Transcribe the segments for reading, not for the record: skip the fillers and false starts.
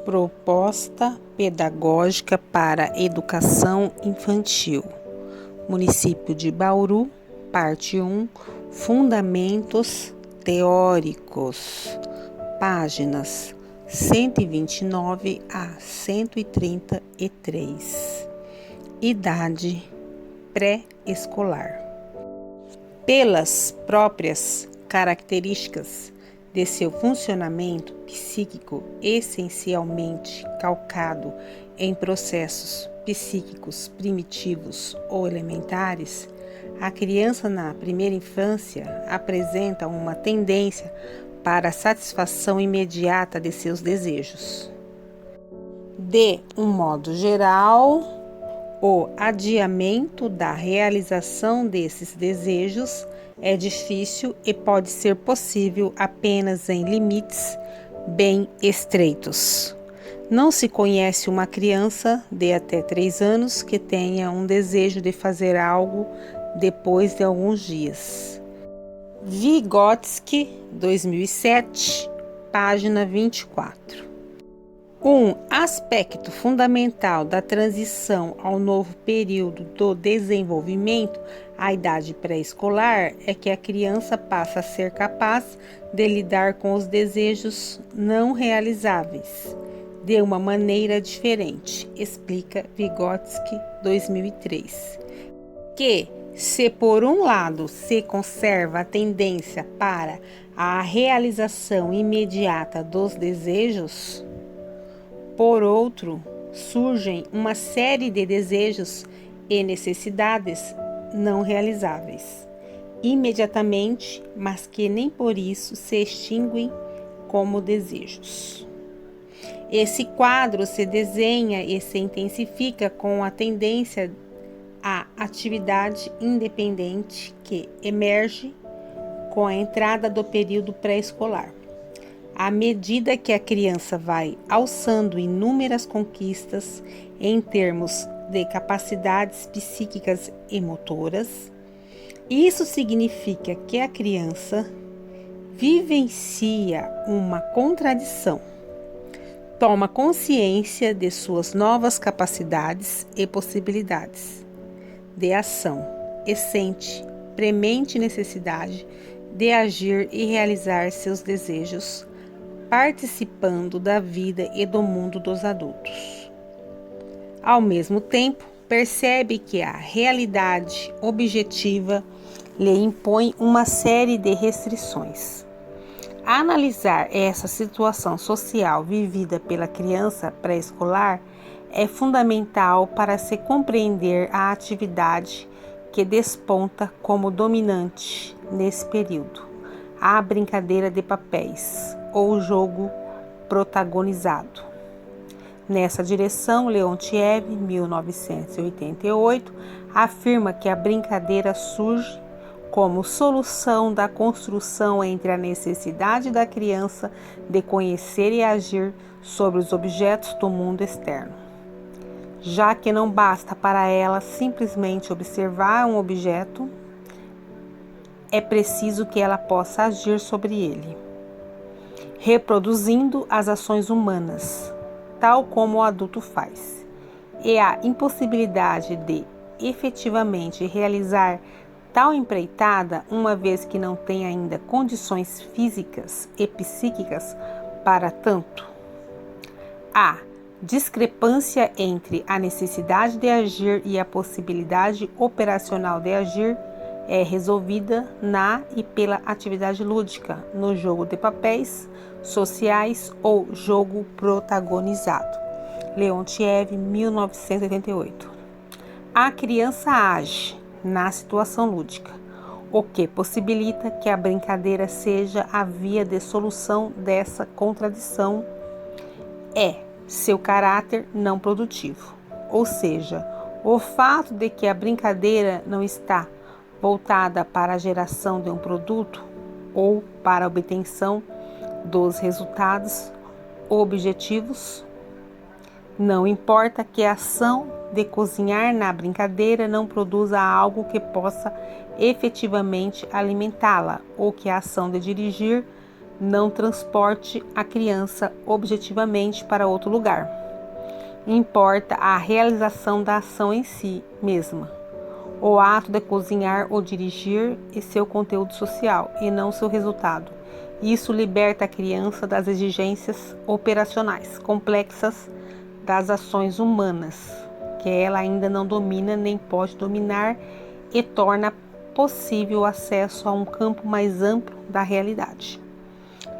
Proposta pedagógica para educação infantil. Município de Bauru, parte 1, Fundamentos teóricos, páginas 129 a 133. Idade pré-escolar. Pelas próprias características de seu funcionamento psíquico, essencialmente calcado em processos psíquicos primitivos ou elementares, a criança na primeira infância apresenta uma tendência para a satisfação imediata de seus desejos. De um modo geral, o adiamento da realização desses desejos é difícil e pode ser possível apenas em limites bem estreitos. Não se conhece uma criança de até 3 anos que tenha um desejo de fazer algo depois de alguns dias. Vygotsky, 2007, página 24. Um aspecto fundamental da transição ao novo período do desenvolvimento, a idade pré-escolar, é que a criança passa a ser capaz de lidar com os desejos não realizáveis de uma maneira diferente, explica Vygotsky, 2003. Que, se por um lado se conserva a tendência para a realização imediata dos desejos, por outro, surgem uma série de desejos e necessidades não realizáveis imediatamente, mas que nem por isso se extinguem como desejos. Esse quadro se desenha e se intensifica com a tendência à atividade independente que emerge com a entrada do período pré-escolar. À medida que a criança vai alçando inúmeras conquistas em termos de capacidades psíquicas e motoras, isso significa que a criança vivencia uma contradição, toma consciência de suas novas capacidades e possibilidades de ação e sente premente necessidade de agir e realizar seus desejos, participando da vida e do mundo dos adultos. Ao mesmo tempo, percebe que a realidade objetiva lhe impõe uma série de restrições. Analisar essa situação social vivida pela criança pré-escolar é fundamental para se compreender a atividade que desponta como dominante nesse período, a brincadeira de papéis ou jogo protagonizado. Nessa direção, Leontiev, 1988, afirma que a brincadeira surge como solução da construção entre a necessidade da criança de conhecer e agir sobre os objetos do mundo externo, já que não basta para ela simplesmente observar um objeto, é preciso que ela possa agir sobre ele, reproduzindo as ações humanas, tal como o adulto faz. E a impossibilidade de efetivamente realizar tal empreitada, uma vez que não tem ainda condições físicas e psíquicas para tanto. A discrepância entre a necessidade de agir e a possibilidade operacional de agir é resolvida na e pela atividade lúdica, no jogo de papéis sociais ou jogo protagonizado. Leontiev, 1988. A criança age na situação lúdica, o que possibilita que a brincadeira seja a via de solução dessa contradição. É seu caráter não produtivo, ou seja, o fato de que a brincadeira não está voltada para a geração de um produto ou para a obtenção dos resultados objetivos. Não importa que a ação de cozinhar na brincadeira não produza algo que possa efetivamente alimentá-la, ou que a ação de dirigir não transporte a criança objetivamente para outro lugar. Importa a realização da ação em si mesma. O ato de cozinhar ou dirigir é seu conteúdo social e não seu resultado. Isso liberta a criança das exigências operacionais complexas das ações humanas, que ela ainda não domina nem pode dominar, e torna possível o acesso a um campo mais amplo da realidade.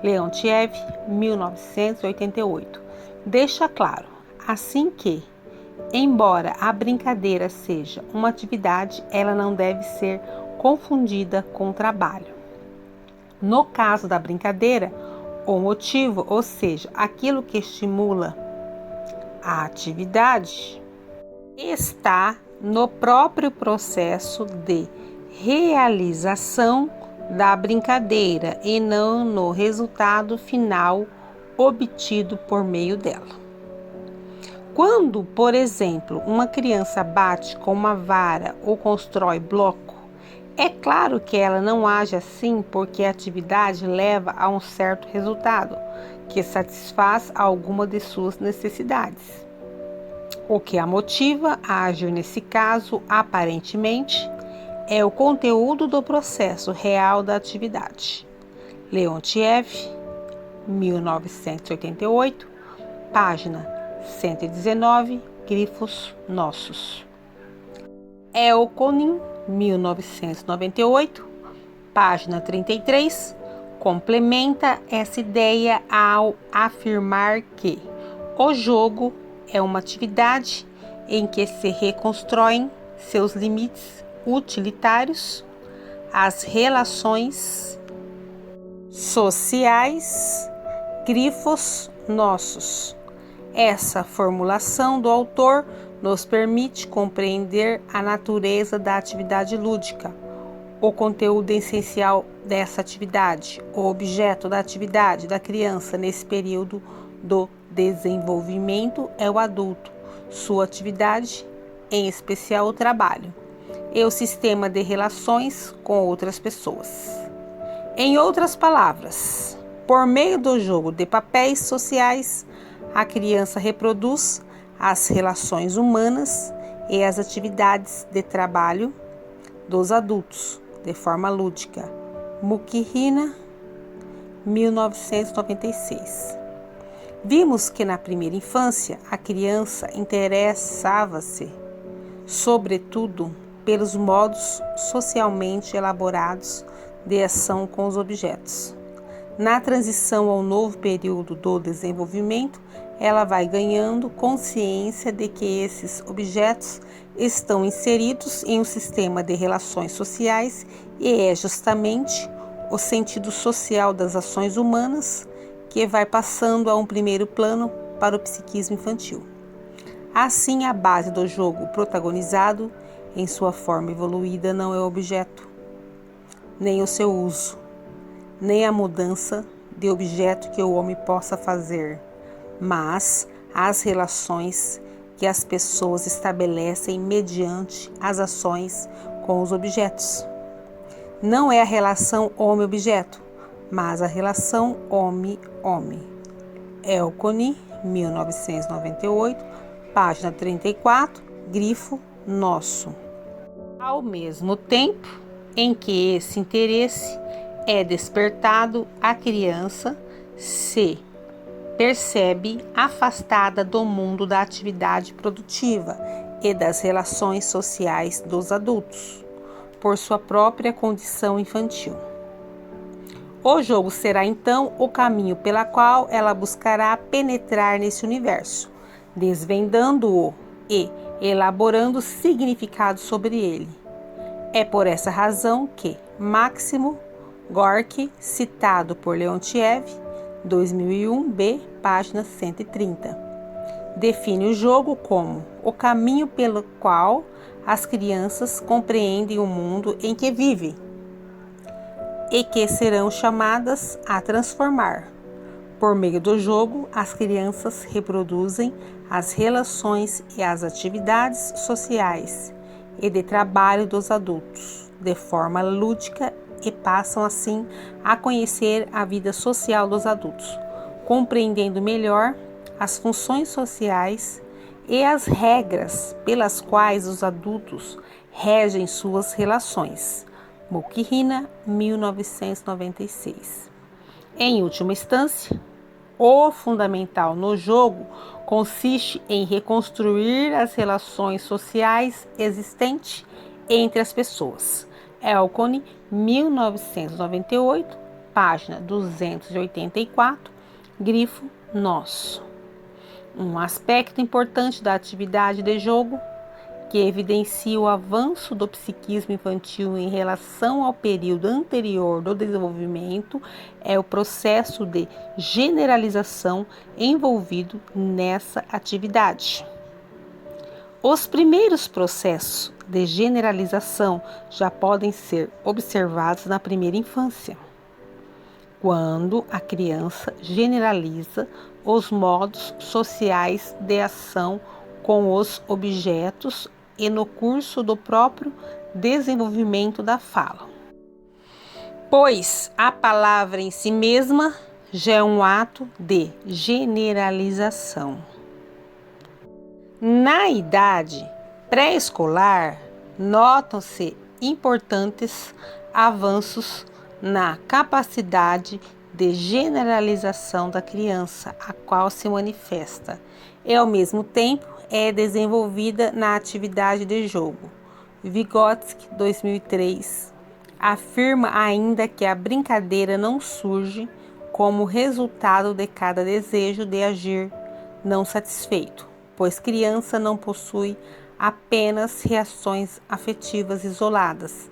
Leontiev, 1988. Deixa claro, assim que, embora a brincadeira seja uma atividade, ela não deve ser confundida com trabalho. No caso da brincadeira, o motivo, ou seja, aquilo que estimula a atividade, está no próprio processo de realização da brincadeira e não no resultado final obtido por meio dela. Quando, por exemplo, uma criança bate com uma vara ou constrói bloco, é claro que ela não age assim porque a atividade leva a um certo resultado, que satisfaz alguma de suas necessidades. O que a motiva a agir nesse caso, aparentemente, é o conteúdo do processo real da atividade. Leontiev, 1988, página 119, grifos nossos. Elkonin, 1998, página 33, complementa essa ideia ao afirmar que o jogo é uma atividade em que se reconstruem seus limites utilitários, as relações sociais, grifos nossos. Essa formulação do autor nos permite compreender a natureza da atividade lúdica, o conteúdo essencial dessa atividade, o objeto da atividade da criança nesse período do desenvolvimento é o adulto, sua atividade, em especial o trabalho, e o sistema de relações com outras pessoas. Em outras palavras, por meio do jogo de papéis sociais, a criança reproduz as relações humanas e as atividades de trabalho dos adultos de forma lúdica. Mukherjee, 1996. Vimos que na primeira infância a criança interessava-se, sobretudo, pelos modos socialmente elaborados de ação com os objetos. Na transição ao novo período do desenvolvimento, ela vai ganhando consciência de que esses objetos estão inseridos em um sistema de relações sociais e é justamente o sentido social das ações humanas que vai passando a um primeiro plano para o psiquismo infantil. Assim, a base do jogo protagonizado, em sua forma evoluída, não é o objeto, nem o seu uso, nem a mudança de objeto que o homem possa fazer, mas as relações que as pessoas estabelecem mediante as ações com os objetos. Não é a relação homem-objeto, mas a relação homem-homem. Elkonin, 1998, página 34, grifo nosso. Ao mesmo tempo em que esse interesse é despertado, a criança se percebe afastada do mundo da atividade produtiva e das relações sociais dos adultos, por sua própria condição infantil. O jogo será então o caminho pela qual ela buscará penetrar nesse universo, desvendando-o e elaborando significado sobre ele. É por essa razão que Máximo Gorky, citado por Leontiev, 2001b, página 130, define o jogo como o caminho pelo qual as crianças compreendem o mundo em que vivem e que serão chamadas a transformar. Por meio do jogo, as crianças reproduzem as relações e as atividades sociais e de trabalho dos adultos, de forma lúdica e passam assim a conhecer a vida social dos adultos, compreendendo melhor as funções sociais e as regras pelas quais os adultos regem suas relações. Mukherjee, 1996. Em última instância, o fundamental no jogo consiste em reconstruir as relações sociais existentes entre as pessoas. Elcone, 1998, página 284, grifo nosso. Um aspecto importante da atividade de jogo, que evidencia o avanço do psiquismo infantil em relação ao período anterior do desenvolvimento, é o processo de generalização envolvido nessa atividade. Os primeiros processos de generalização já podem ser observados na primeira infância, quando a criança generaliza os modos sociais de ação com os objetos e no curso do próprio desenvolvimento da fala. Pois a palavra em si mesma já é um ato de generalização. Na idade pré-escolar, notam-se importantes avanços na capacidade de generalização da criança, a qual se manifesta e, ao mesmo tempo, é desenvolvida na atividade de jogo. Vygotsky, 2003, afirma ainda que a brincadeira não surge como resultado de cada desejo de agir não satisfeito, pois criança não possui apenas reações afetivas isoladas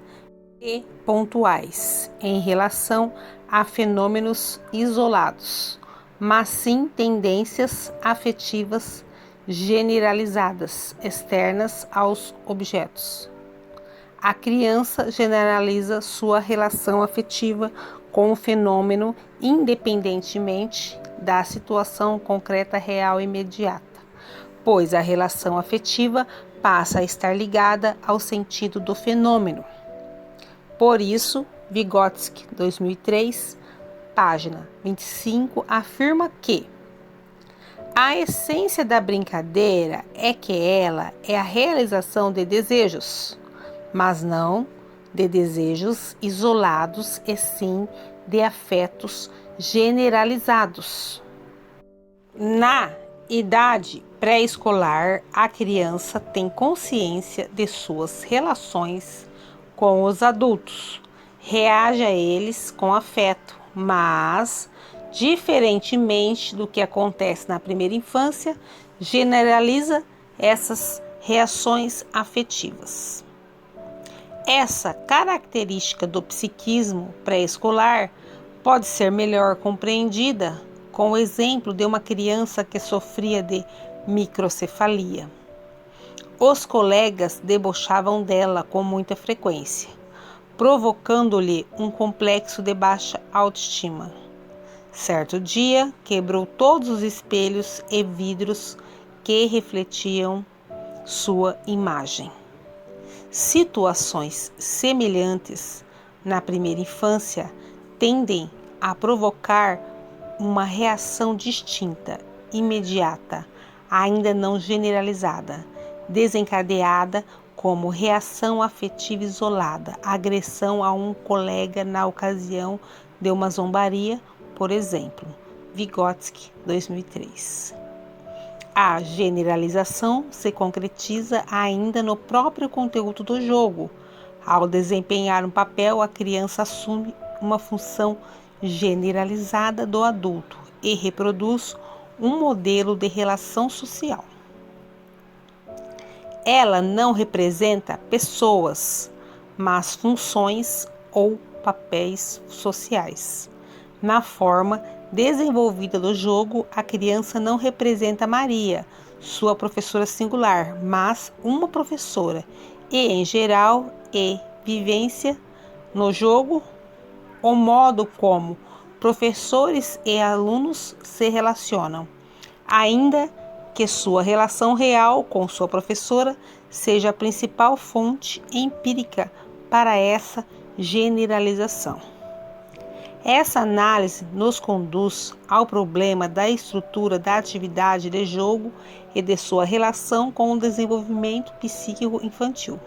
e pontuais em relação a fenômenos isolados, mas sim tendências afetivas generalizadas, externas aos objetos. A criança generaliza sua relação afetiva com o fenômeno independentemente da situação concreta real e imediata, pois a relação afetiva passa a estar ligada ao sentido do fenômeno. Por isso, Vygotsky, 2003, página 25, afirma que a essência da brincadeira é que ela é a realização de desejos, mas não de desejos isolados e sim de afetos generalizados. Na idade pré-escolar, a criança tem consciência de suas relações com os adultos, reage a eles com afeto, mas, diferentemente do que acontece na primeira infância, generaliza essas reações afetivas. Essa característica do psiquismo pré-escolar pode ser melhor compreendida com o exemplo de uma criança que sofria de microcefalia. Os colegas debochavam dela com muita frequência, provocando-lhe um complexo de baixa autoestima. Certo dia, quebrou todos os espelhos e vidros que refletiam sua imagem. Situações semelhantes na primeira infância tendem a provocar uma reação distinta, imediata, ainda não generalizada, desencadeada como reação afetiva isolada, agressão a um colega na ocasião de uma zombaria, por exemplo. Vygotsky, 2003. A generalização se concretiza ainda no próprio conteúdo do jogo. Ao desempenhar um papel, a criança assume uma função generalizada do adulto e reproduz um modelo de relação social. Ela não representa pessoas, mas funções ou papéis sociais. Na forma desenvolvida do jogo, a criança não representa Maria, sua professora singular, mas uma professora, e em geral vivência no jogo o modo como professores e alunos se relacionam, ainda que sua relação real com sua professora seja a principal fonte empírica para essa generalização. Essa análise nos conduz ao problema da estrutura da atividade de jogo e de sua relação com o desenvolvimento psíquico infantil.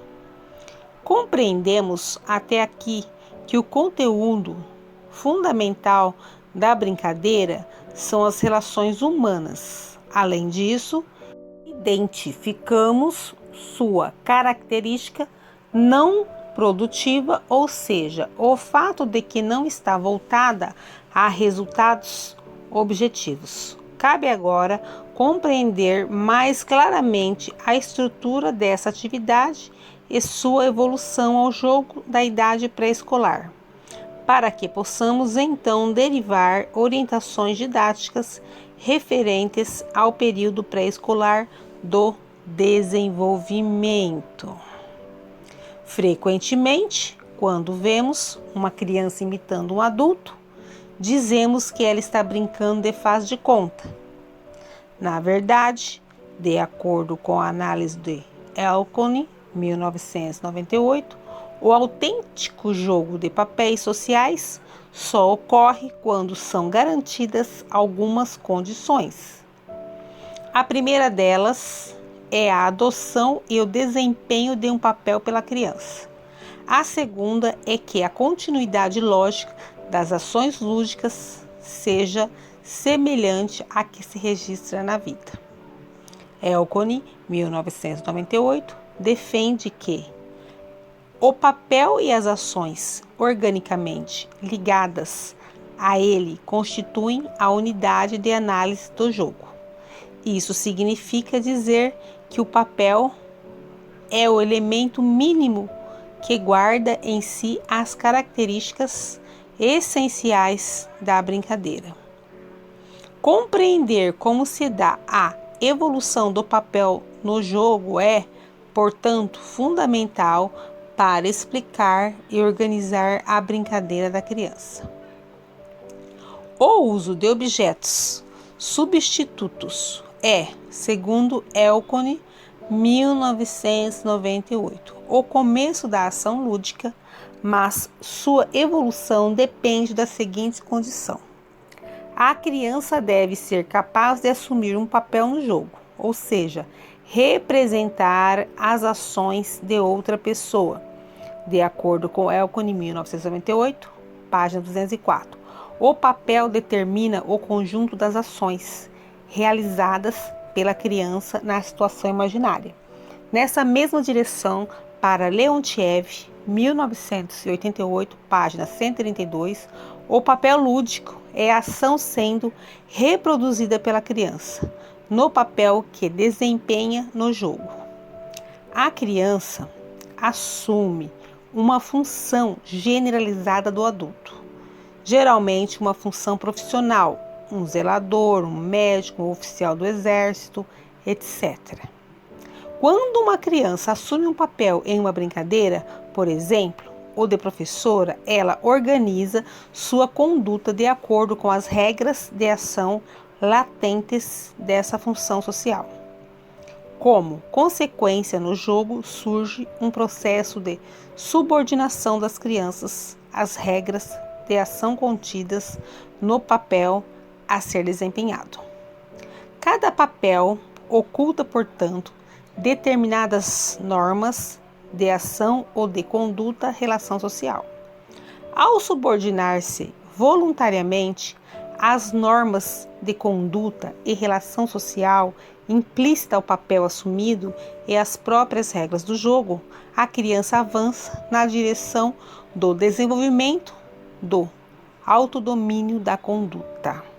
Compreendemos até aqui que o conteúdo fundamental da brincadeira são as relações humanas. Além disso, identificamos sua característica não produtiva, ou seja, o fato de que não está voltada a resultados objetivos. Cabe agora compreender mais claramente a estrutura dessa atividade e sua evolução ao jogo da idade pré-escolar, para que possamos então derivar orientações didáticas referentes ao período pré-escolar do desenvolvimento. Frequentemente, quando vemos uma criança imitando um adulto, dizemos que ela está brincando de faz de conta. Na verdade, de acordo com a análise de Elkony, 1998, o autêntico jogo de papéis sociais só ocorre quando são garantidas algumas condições. A primeira delas é a adoção e o desempenho de um papel pela criança. A segunda é que a continuidade lógica das ações lúdicas seja semelhante à que se registra na vida. Elkony, 1998, defende que o papel e as ações organicamente ligadas a ele constituem a unidade de análise do jogo. Isso significa dizer que o papel é o elemento mínimo que guarda em si as características essenciais da brincadeira. Compreender como se dá a evolução do papel no jogo é, portanto, fundamental para explicar e organizar a brincadeira da criança. O uso de objetos substitutos é, segundo Elkony, 1998, o começo da ação lúdica, mas sua evolução depende da seguinte condição: a criança deve ser capaz de assumir um papel no jogo, ou seja, representar as ações de outra pessoa. De acordo com Elkony, 1998, página 204, o papel determina o conjunto das ações realizadas pela criança na situação imaginária. Nessa mesma direção, para Leontiev, 1988, página 132, o papel lúdico é a ação sendo reproduzida pela criança, no papel que desempenha no jogo. A criança assume uma função generalizada do adulto, geralmente uma função profissional, um zelador, um médico, um oficial do exército, etc. Quando uma criança assume um papel em uma brincadeira, por exemplo, o de professora, ela organiza sua conduta de acordo com as regras de ação latentes dessa função social. Como consequência, no jogo surge um processo de subordinação das crianças às regras de ação contidas no papel a ser desempenhado. Cada papel oculta, portanto, determinadas normas de ação ou de conduta, relação social. Ao subordinar-se voluntariamente às normas de conduta e relação social implícita ao papel assumido e às próprias regras do jogo, a criança avança na direção do desenvolvimento do autodomínio da conduta.